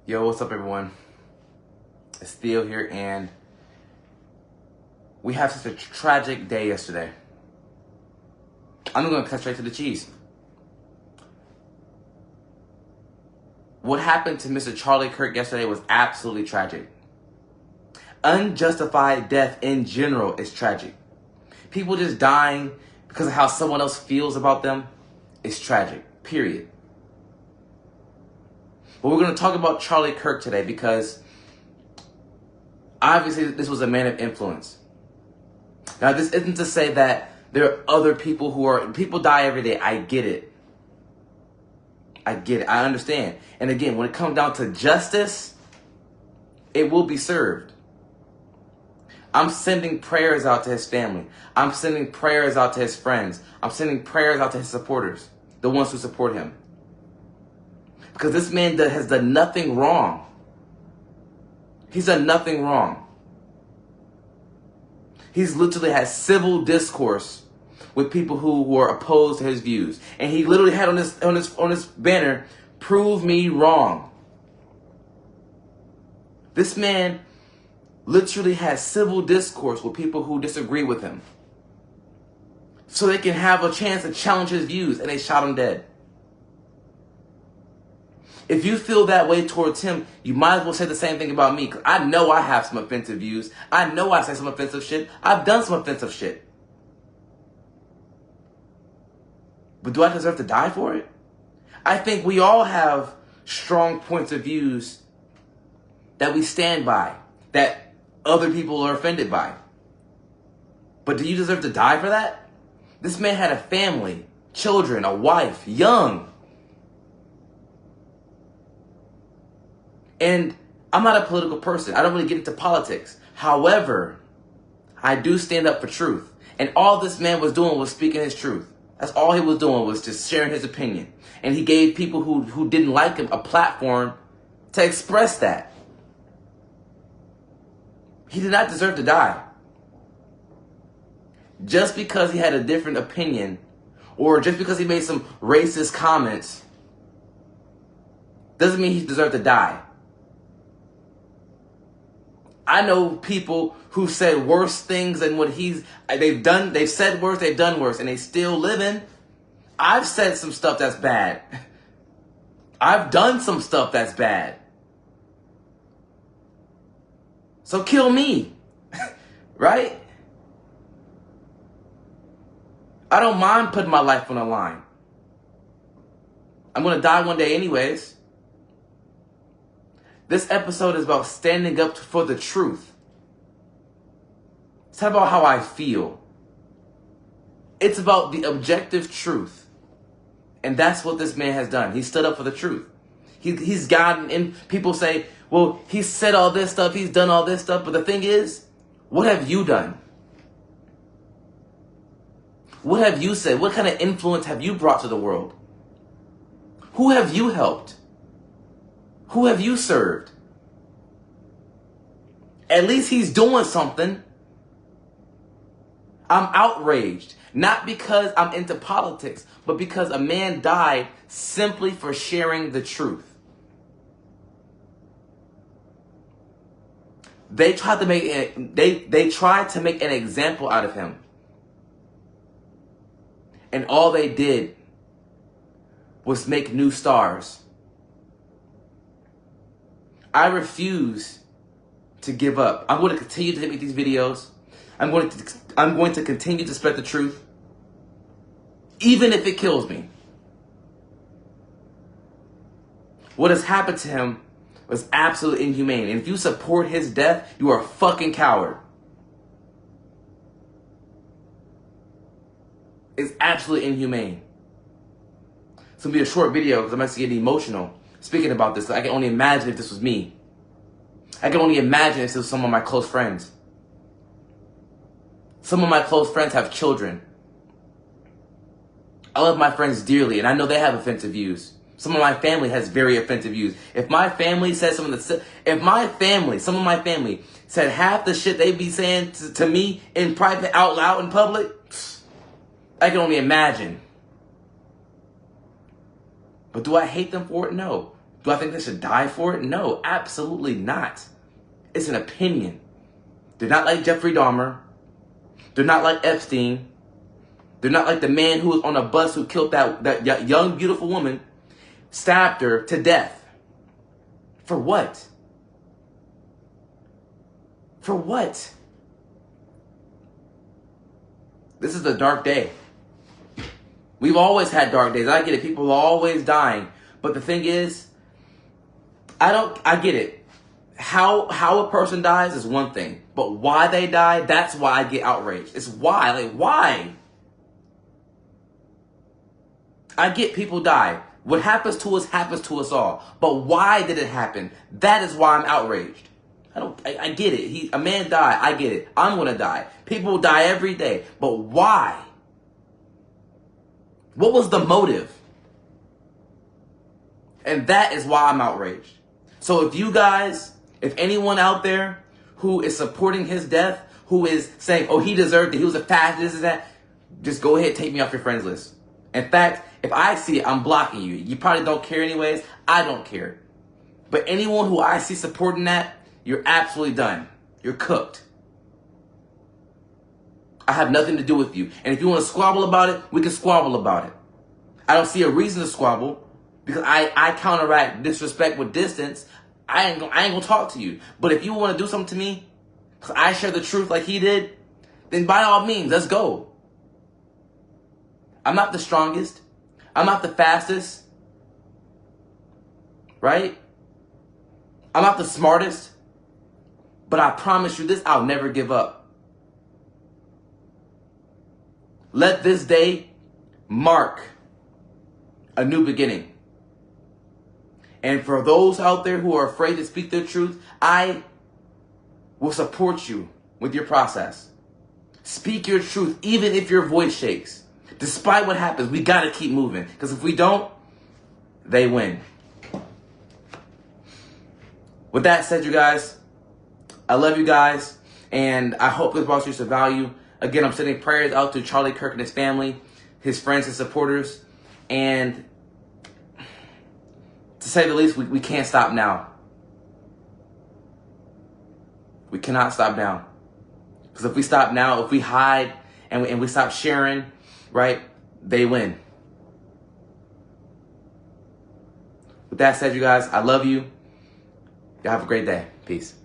Yo, what's up, everyone? It's Theo here, and we have such a tragic day yesterday. I'm going to cut straight to the cheese. What happened to Mr. Charlie Kirk yesterday was absolutely tragic. Unjustified death in general is tragic. People just dying because of how someone else feels about them is tragic, period. But we're going to talk about Charlie Kirk today because obviously this was a man of influence. Now, this isn't to say that there are other people people die every day. I get it. I understand. And again, when it comes down to justice, it will be served. I'm sending prayers out to his family. I'm sending prayers out to his friends. I'm sending prayers out to his supporters, the ones who support him. Because this man has done nothing wrong. He's done nothing wrong. He's literally had civil discourse with people who were opposed to his views. And he literally had on this banner, "Prove me wrong." This man literally has civil discourse with people who disagree with him, so they can have a chance to challenge his views, and they shot him dead. If you feel that way towards him, you might as well say the same thing about me. Because I know I have some offensive views. I know I say some offensive shit. I've done some offensive shit. But do I deserve to die for it? I think we all have strong points of views that we stand by, that other people are offended by. But do you deserve to die for that? This man had a family, children, a wife, young. And I'm not a political person. I don't really get into politics. However, I do stand up for truth. And all this man was doing was speaking his truth. That's all he was doing, was just sharing his opinion. And he gave people who didn't like him a platform to express that. He did not deserve to die. Just because he had a different opinion, or just because he made some racist comments, doesn't mean he deserved to die. I know people who said worse things than what they've said worse, they've done worse, and they still living. I've said some stuff that's bad. I've done some stuff that's bad. So kill me, right? I don't mind putting my life on the line. I'm going to die one day anyways. This episode is about standing up for the truth. It's not about how I feel. It's about the objective truth. And that's what this man has done. He stood up for the truth. He's gotten in. People say, well, he said all this stuff, he's done all this stuff. But the thing is, what have you done? What have you said? What kind of influence have you brought to the world? Who have you helped? Who have you served? At least he's doing something. I'm outraged. Not because I'm into politics, but because a man died simply for sharing the truth. They tried to make an example out of him. And all they did was make new stars. I refuse to give up. I'm going to continue to make these videos. I'm going to continue to spread the truth, even if it kills me. What has happened to him was absolutely inhumane. And if you support his death, you are a fucking coward. It's absolutely inhumane. It's going to be a short video because I'm actually getting emotional speaking about this. I can only imagine if this was me. I can only imagine if this was some of my close friends. Some of my close friends have children. I love my friends dearly, and I know they have offensive views. Some of my family has very offensive views. If my family said some of my family said half the shit they be saying to me in private, out loud in public, I can only imagine. But do I hate them for it? No. Do I think they should die for it? No, absolutely not. It's an opinion. They're not like Jeffrey Dahmer. They're not like Epstein. They're not like the man who was on a bus who killed that young, beautiful woman, stabbed her to death. For what? For what? This is a dark day. We've always had dark days. I get it. People are always dying. But the thing is, I get it. How a person dies is one thing. But why they die, that's why I get outraged. It's why. Like, why? I get people die. What happens to us all. But why did it happen? That is why I'm outraged. I get it. A man died. I get it. I'm going to die. People die every day. But why? What was the motive? And that is why I'm outraged. So if anyone out there who is supporting his death, who is saying, oh, he deserved it, he was a fascist, this and that, just go ahead, take me off your friends list. In fact, if I see it, I'm blocking you. You probably don't care anyways. I don't care. But anyone who I see supporting that, you're absolutely done. You're cooked. I have nothing to do with you. And if you want to squabble about it, we can squabble about it. I don't see a reason to squabble because I counteract disrespect with distance. I ain't gonna talk to you. But if you want to do something to me, because I share the truth like he did, then by all means, let's go. I'm not the strongest. I'm not the fastest. Right? I'm not the smartest. But I promise you this, I'll never give up. Let this day mark a new beginning. And for those out there who are afraid to speak their truth, I will support you with your process. Speak your truth, even if your voice shakes. Despite what happens, we got to keep moving. Because if we don't, they win. With that said, you guys, I love you guys. And I hope this brought you some value. Again, I'm sending prayers out to Charlie Kirk and his family, his friends and supporters. And to say the least, we can't stop now. We cannot stop now. Because if we stop now, if we hide and we stop sharing, right, they win. With that said, you guys, I love you. Y'all have a great day. Peace.